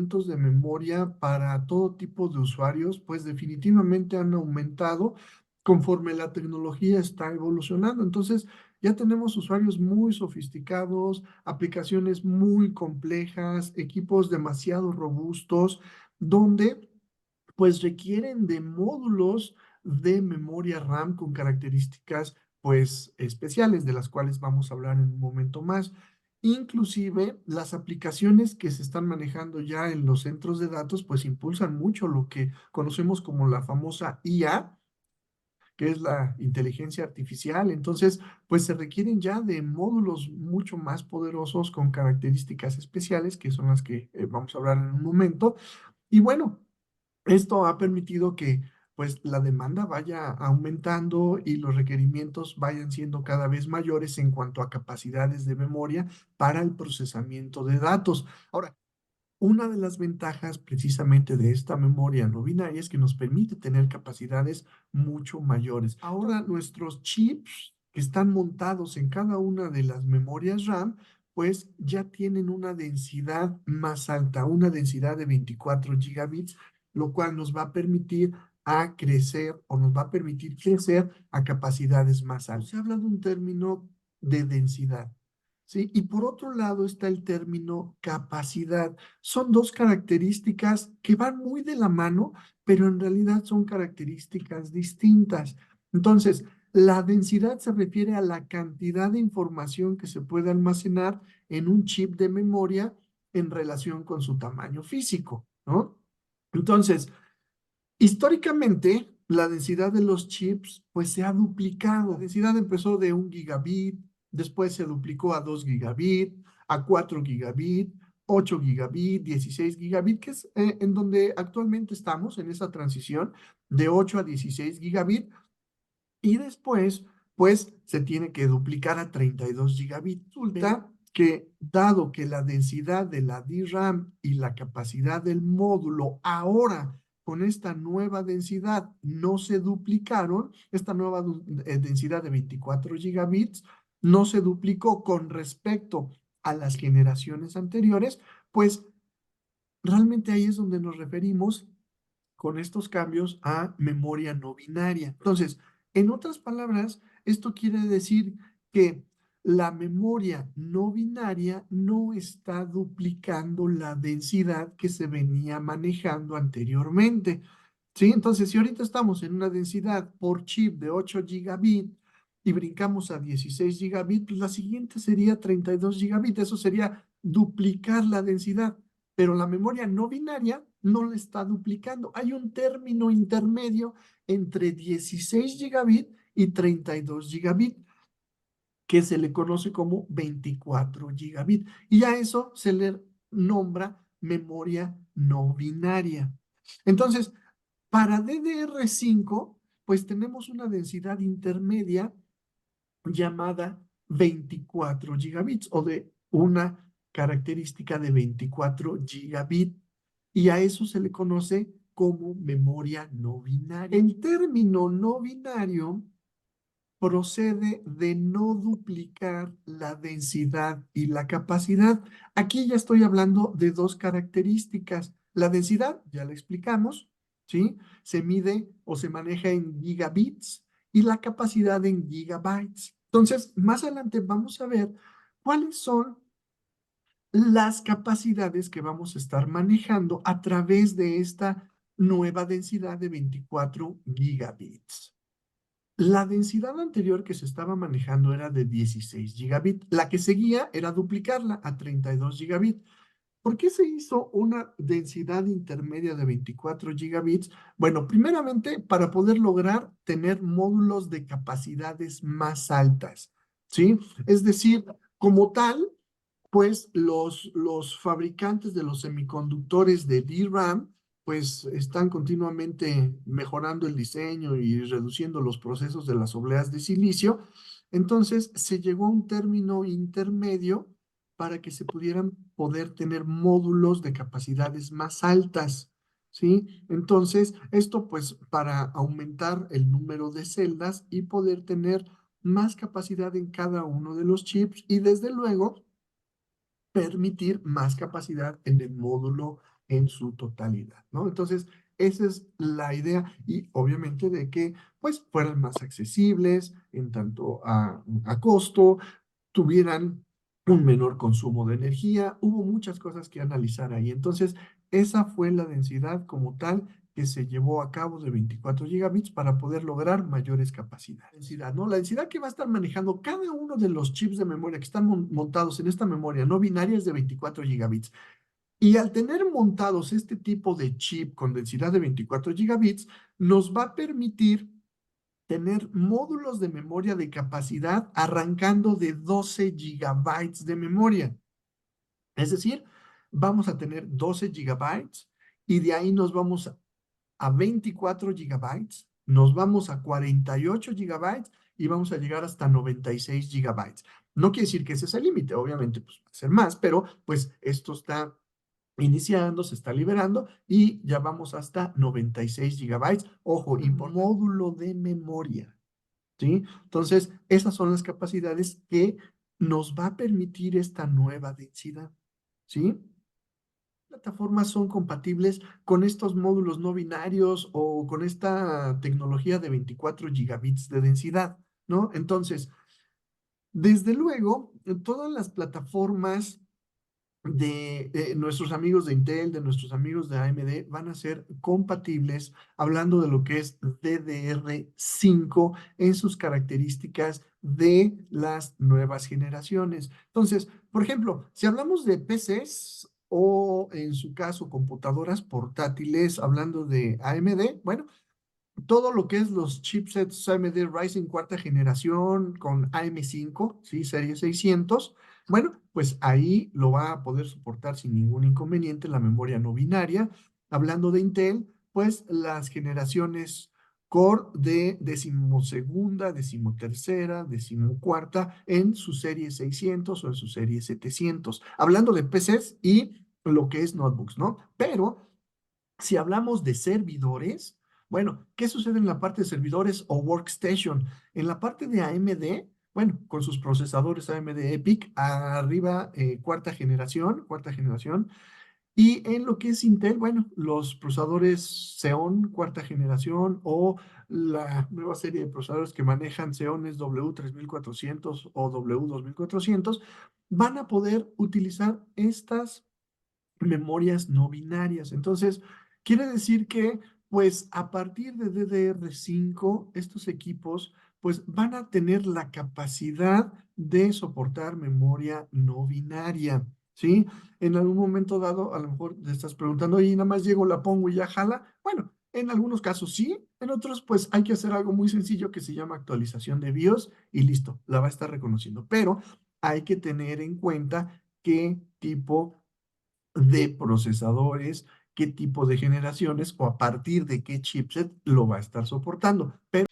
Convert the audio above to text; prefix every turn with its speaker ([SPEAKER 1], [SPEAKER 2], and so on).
[SPEAKER 1] requerimientos de memoria para todo tipo de usuarios, pues definitivamente han aumentado conforme la tecnología está evolucionando. Entonces, ya tenemos usuarios muy sofisticados, aplicaciones muy complejas, equipos demasiado robustos, donde pues requieren de módulos de memoria RAM con características pues especiales, de las cuales vamos a hablar en un momento más. Inclusive las aplicaciones que se están manejando ya en los centros de datos pues impulsan mucho lo que conocemos como la famosa IA, que es la inteligencia artificial. Entonces, pues se requieren ya de módulos mucho más poderosos con características especiales, que son las que vamos a hablar en un momento. Y bueno, esto ha permitido que pues la demanda vaya aumentando y los requerimientos vayan siendo cada vez mayores en cuanto a capacidades de memoria para el procesamiento de datos. Ahora, una de las ventajas precisamente de esta memoria no binaria es que nos permite tener capacidades mucho mayores. Ahora nuestros chips que están montados en cada una de las memorias RAM, pues ya tienen una densidad más alta, una densidad de 24 gigabits, lo cual nos va a permitir a crecer o nos va a permitir crecer a capacidades más altas. Se habla de un término de densidad, ¿sí? Y por otro lado está el término capacidad. Son dos características que van muy de la mano, pero en realidad son características distintas. Entonces, la densidad se refiere a la cantidad de información que se puede almacenar en un chip de memoria en relación con su tamaño físico, ¿no? Entonces, históricamente, la densidad de los chips pues se ha duplicado. La densidad empezó de 1 gigabit, después se duplicó a 2 gigabit, a 4 gigabit, 8 gigabit, 16 gigabit, que es en donde actualmente estamos en esa transición de 8 a 16 gigabit. Y después, pues, se tiene que duplicar a 32 gigabits. Resulta que, dado que la densidad de la DRAM y la capacidad del módulo ahora con esta nueva densidad no se duplicaron, esta nueva densidad de 24 gigabits no se duplicó con respecto a las generaciones anteriores, pues realmente ahí es donde nos referimos con estos cambios a memoria no binaria. Entonces, en otras palabras, esto quiere decir que la memoria no binaria no está duplicando la densidad que se venía manejando anteriormente. ¿Sí? Entonces, si ahorita estamos en una densidad por chip de 8 gigabit y brincamos a 16 gigabit, pues la siguiente sería 32 gigabit. Eso sería duplicar la densidad, pero la memoria no binaria no la está duplicando. Hay un término intermedio entre 16 gigabit y 32 gigabit que se le conoce como 24 gigabit. Y a eso se le nombra memoria no binaria. Entonces, para DDR5, pues tenemos una densidad intermedia llamada 24 gigabits o de una característica de 24 gigabit, y a eso se le conoce como memoria no binaria. El término no binario procede de no duplicar la densidad y la capacidad. Aquí ya estoy hablando de dos características. La densidad, ya la explicamos, ¿sí? Se mide o se maneja en gigabits y la capacidad en gigabytes. Entonces, más adelante vamos a ver cuáles son las capacidades que vamos a estar manejando a través de esta nueva densidad de 24 gigabits. La densidad anterior que se estaba manejando era de 16 gigabit. La que seguía era duplicarla a 32 gigabit. ¿Por qué se hizo una densidad intermedia de 24 gigabits? Bueno, primeramente para poder lograr tener módulos de capacidades más altas, ¿sí? Es decir, como tal, pues los fabricantes de los semiconductores de DRAM pues están continuamente mejorando el diseño y reduciendo los procesos de las obleas de silicio. Entonces se llegó a un término intermedio para que se pudieran poder tener módulos de capacidades más altas, ¿sí? Entonces, esto pues para aumentar el número de celdas y poder tener más capacidad en cada uno de los chips y desde luego permitir más capacidad en el módulo en su totalidad, ¿no? Entonces, esa es la idea y obviamente de que pues fueran más accesibles en tanto a costo, tuvieran un menor consumo de energía. Hubo muchas cosas que analizar ahí. Entonces, esa fue la densidad como tal que se llevó a cabo de 24 gigabits para poder lograr mayores capacidades. Densidad, ¿no? La densidad que va a estar manejando cada uno de los chips de memoria que están montados en esta memoria no binaria es de 24 gigabits. Y al tener montados este tipo de chip con densidad de 24 gigabits, nos va a permitir tener módulos de memoria de capacidad arrancando de 12 gigabytes de memoria. Es decir, vamos a tener 12 gigabytes y de ahí nos vamos a 24 gigabytes, nos vamos a 48 gigabytes y vamos a llegar hasta 96 gigabytes. No quiere decir que ese es el límite, obviamente pues va a ser más, pero pues esto está iniciando, se está liberando y ya vamos hasta 96 gigabytes. Ojo, y por módulo de memoria, ¿sí? Entonces, esas son las capacidades que nos va a permitir esta nueva densidad, ¿sí? Plataformas son compatibles con estos módulos no binarios o con esta tecnología de 24 gigabits de densidad, ¿no? Entonces, desde luego, todas las plataformas de nuestros amigos de Intel, de nuestros amigos de AMD, van a ser compatibles, hablando de lo que es DDR5 en sus características de las nuevas generaciones. Entonces, por ejemplo, si hablamos de PCs o en su caso computadoras portátiles, hablando de AMD, bueno, todo lo que es los chipsets AMD Ryzen cuarta generación con AM5, ¿sí? Serie 600, bueno, pues ahí lo va a poder soportar sin ningún inconveniente la memoria no binaria. Hablando de Intel, pues las generaciones Core de decimosegunda, decimotercera, decimocuarta en su serie 600 o en su serie 700. Hablando de PCs y lo que es notebooks, ¿no? Pero si hablamos de servidores, bueno, ¿qué sucede en la parte de servidores o workstation? En la parte de AMD, bueno, con sus procesadores AMD EPIC, arriba cuarta generación, y en lo que es Intel, bueno, los procesadores Xeon cuarta generación o la nueva serie de procesadores que manejan Xeones W3400 o W2400 van a poder utilizar estas memorias no binarias. Entonces, quiere decir que, pues, a partir de DDR5, estos equipos, pues, van a tener la capacidad de soportar memoria no binaria, ¿sí? En algún momento dado, a lo mejor te estás preguntando, y nada más llego, la pongo y ya jala. Bueno, en algunos casos sí, en otros, pues, hay que hacer algo muy sencillo que se llama actualización de BIOS y listo, la va a estar reconociendo. Pero hay que tener en cuenta qué tipo de procesadores, qué tipo de generaciones o a partir de qué chipset lo va a estar soportando. Pero